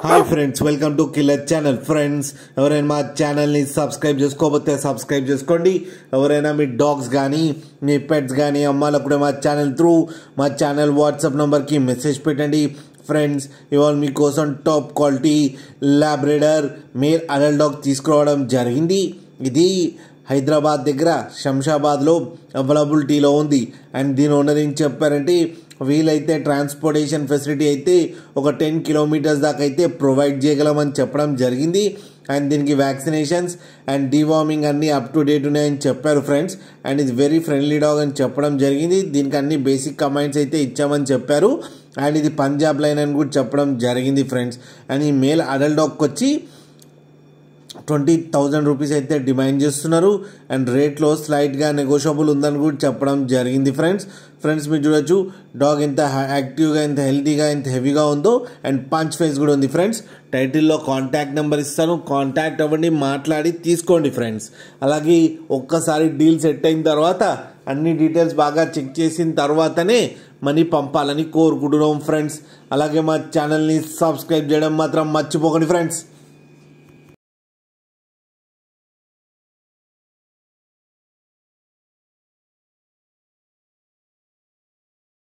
Hi friends, welcome to killer channel. Friends, ఎవరైనా మా ఛానల్ని సబ్స్క్రైబ్ చేసుకోకపోతే సబ్స్క్రైబ్ చేసుకోండి. ఎవరైనా మీ డాగ్స్ కానీ మీ పెట్స్ కానీ అమ్మాలకు కూడా మా ఛానల్ వాట్సాప్ నెంబర్కి మెసేజ్ పెట్టండి. ఫ్రెండ్స్, ఇవాళ మీకోసం top quality Labrador male adult dog తీసుకురావడం జరిగింది. ఇది హైదరాబాద్ దగ్గర శంషాబాద్లో అవైలబిలిటీలో ఉంది. అండ్ దీని ఓనర్ ఏం చెప్పారంటే, వీలైతే ట్రాన్స్పోర్టేషన్ ఫెసిలిటీ అయితే ఒక 10 కిలోమీటర్స్ దాకా అయితే ప్రొవైడ్ చేయగలమని చెప్పడం జరిగింది. అండ్ దీనికి వ్యాక్సినేషన్స్ అండ్ డీవార్మింగ్ అన్నీ అప్ టు డేట్ ఉన్నాయని చెప్పారు ఫ్రెండ్స్. అండ్ ఇది వెరీ ఫ్రెండ్లీ డాగ్ అని చెప్పడం జరిగింది. దీనికి అన్ని బేసిక్ కమాండ్స్ అయితే ఇచ్చామని చెప్పారు. అండ్ ఇది పంజాబ్ లైన్ అని కూడా చెప్పడం జరిగింది ఫ్రెండ్స్. అండ్ ఈ మేల్ అడల్ట్ డాగ్కి వచ్చి 20,000 రూపీస్ అయితే డిమాండ్ చేస్తున్నారు. అండ్ రేట్లో స్లైట్గా నెగోషియబుల్ ఉందని కూడా చెప్పడం జరిగింది ఫ్రెండ్స్ మీరు చూడొచ్చు డాగ్ ఎంత యాక్టివ్గా, ఎంత హెల్తీగా, ఎంత హెవీగా ఉందో. అండ్ పంచ్ ఫేస్ కూడా ఉంది ఫ్రెండ్స్. టైటిల్లో కాంటాక్ట్ నెంబర్ ఇస్తాను, కాంటాక్ట్ అవ్వండి, మాట్లాడి తీసుకోండి ఫ్రెండ్స్. అలాగే ఒక్కసారి డీల్ సెట్ అయిన తర్వాత అన్ని డీటెయిల్స్ బాగా చెక్ చేసిన తర్వాతనే మనీ పంపాలని కోరుకుంటున్నాం ఫ్రెండ్స్. అలాగే మా ఛానల్ని సబ్స్క్రైబ్ చేయడం మాత్రం మర్చిపోకండి ఫ్రెండ్స్.